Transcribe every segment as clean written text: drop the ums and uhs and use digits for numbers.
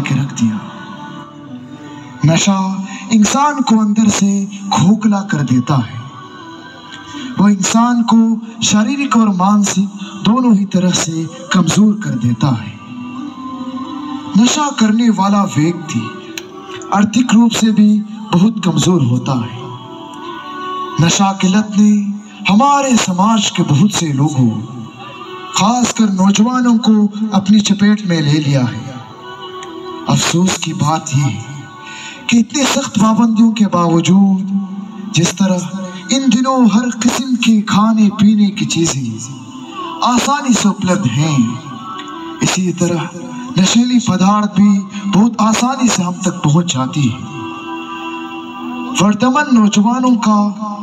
के रख दिया। नशा इंसान को अंदर से खोखला कर देता है। वो इंसान को शारीरिक और मानसिक दोनों ही तरह से कमजोर कर देता है। नशा करने वाला व्यक्ति आर्थिक रूप से भी बहुत कमजोर होता है। नशा की लत ने हमारे समाज के बहुत से लोगों, खासकर नौजवानों को अपनी चपेट में ले लिया है। अफसोस की बात यह है कि इतनी सख्त पाबंदियों के बावजूद जिस तरह इन दिनों हर किस्म के खाने पीने की चीजें आसानी से उपलब्ध हैं, इसी तरह नशीली पदार्थ भी बहुत आसानी से हम तक पहुंच जाती है। वर्तमान नौजवानों का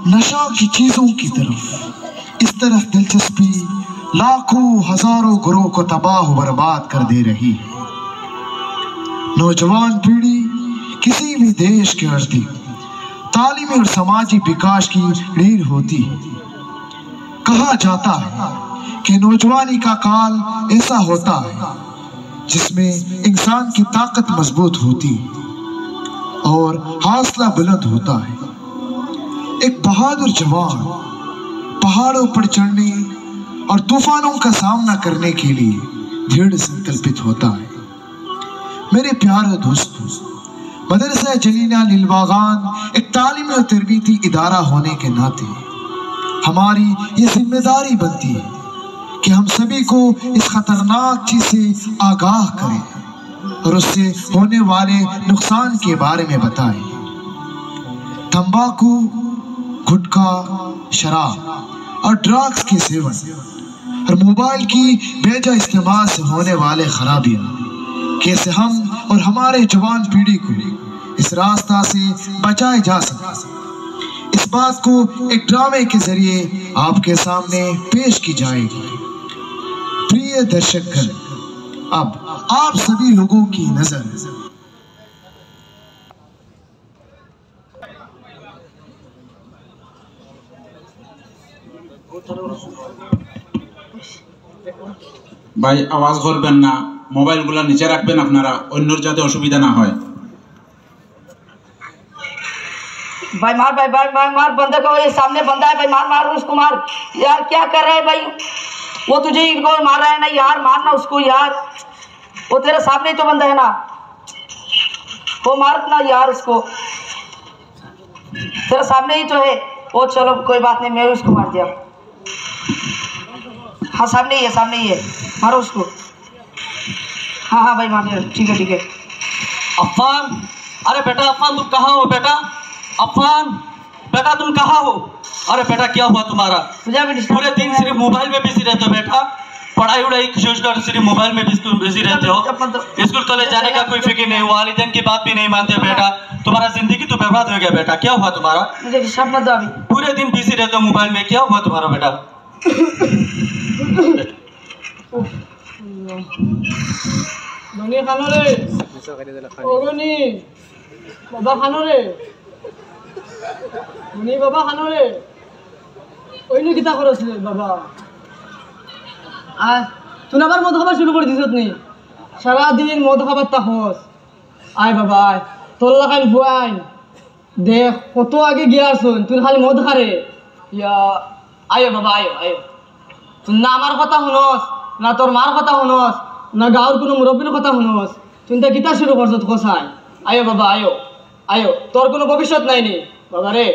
नशा की चीजों की तरफ इस तरह दिलचस्पी लाखों हजारों घरों को तबाह बर्बाद कर दे रही है। नौजवान पीढ़ी किसी भी देश के आर्थिक, तालीमी और सामाजिक विकास की रीढ़ होती है। कहा जाता है कि नौजवानी का काल ऐसा होता है जिसमें इंसान की ताकत मजबूत होती है और हौसला बुलंद होता है। एक बहादुर जवान पहाड़ों पर चढ़ने और तूफानों का सामना करने के लिए दृढ़ संकल्पित होता है। मेरे प्यारे दोस्तों, मदरसा जलीना लिलबागान एक तालीमी और तरबियती इदारा होने के नाते हमारी ये जिम्मेदारी बनती है कि हम सभी को इस खतरनाक चीज से आगाह करें और उससे होने वाले नुकसान के बारे में बताएं। तंबाकू, गुटखा, शराब और ड्रग्स के सेवन और मोबाइल की बेजा इस्तेमाल से होने वाले खराबियां कैसे हम और हमारे जवान पीढ़ी को इस रास्ता से बचाए जा सके, इस बात को एक ड्रामे के जरिए आपके सामने पेश की जाएगी। प्रिय दर्शकगण, अब आप सभी लोगों की नजर भाई आवाज करবেন না, মোবাইলগুলো নিচে রাখবেন আপনারা, অন্যর যাতে অসুবিধা না হয়। भाई मार, भाई भाई मार मार, बंदे को, ये सामने बंदा है भाई, मार मार उसको मार। यार क्या कर रहा है भाई, वो तुझे इनको मार रहा है ना यार, मारना उसको यार, वो तेरे सामने ही तो बंदा है ना, वो मार ना यार उसको, तेरे सामने ही तो है वो। चलो कोई बात नहीं, मैं उसको मार दिया। हाँ सामने ही है, सामने ही है, मारो उसको। हाँ हाँ भाई मार दिया, ठीक है ठीक है। अफान, अरे बेटा अफान तुम कहाँ हो बेटा? अफान बेटा तुम कहाँ हो? अरे बेटा क्या हुआ तुम्हारा? पूरे दिन सिर्फ मोबाइल में बिजी रहते हो बेटा, पढ़ाई उड़ाई छोड़कर सिर्फ मोबाइल में बिजी रहते हो। स्कूल कॉलेज जाने का कोई फिक्र नहीं, वालिदैन की बात भी नहीं मानते बेटा, तुम्हारा जिंदगी तो बर्बाद हो गया बेटा। क्या हुआ तुम्हारा? पूरे दिन बिजी रहते हो मोबाइल में, क्या हुआ तुम्हारा बेटा? बाबा खानो रे, मुनी बाबा खानो रे, ओइनो किता करছিস বাবা? তুই আবার মদ খাবার শুরু করে দিছত নি? সারা দিন মদ খাবার তাহস। আয় বাবা আয়, তোর লাগান বুয়াইন দেখ কত আগে গিয়াছুন, তুই খালি মদ খারে। ইয়া আয় বাবা আয় আয়, তুই না আমার কথা শুনস না তোর মার কথা শুনস না গাঁৱৰ কোনো মুৰব্বীৰ কথা শুনস, তুই তা কিতা শুরু করছত কসাই। আয় বাবা আয় আয়, তোর কোনো ভবিষ্যৎ নাই নি বাবা রে,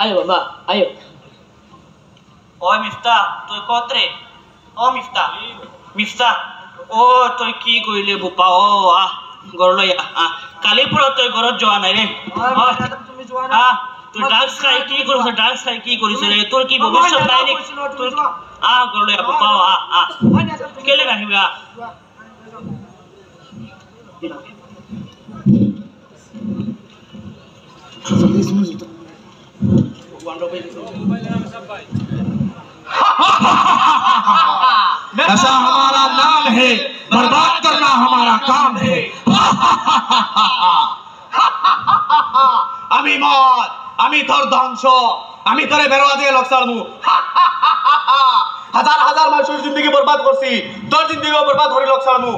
আয় বাবা আয়। ওই মিফতা তুই কত রে? ও মিফতা, মিফতা ও তুই কি কইলে বুপা? ও আহ ঘর লই আহ, কালি পুরো তুই ঘরত যোৱা নাই রে। তুই ড্রাগস খাই কি কৰিছ? ড্রাগস খাই কি কৰিছ রে? তোর কি ভবিষ্যৎ নাই নি? তুই আহ ঘর লই বুপা, আহ আহ কেলে নাহিবা? नशा हमारा नाम है, बर्बाद करना हमारा काम है। আমি মদ, আমি তোর ধ্বংস, আমি তোরে বেরোয়া দিয়ে লোক ছাড়বো। হাজার হাজার মানুষের জিন্দগি বরবাদ করছি, তোর জিন্দগিও বরবাদ করে লোক ছাড়বো।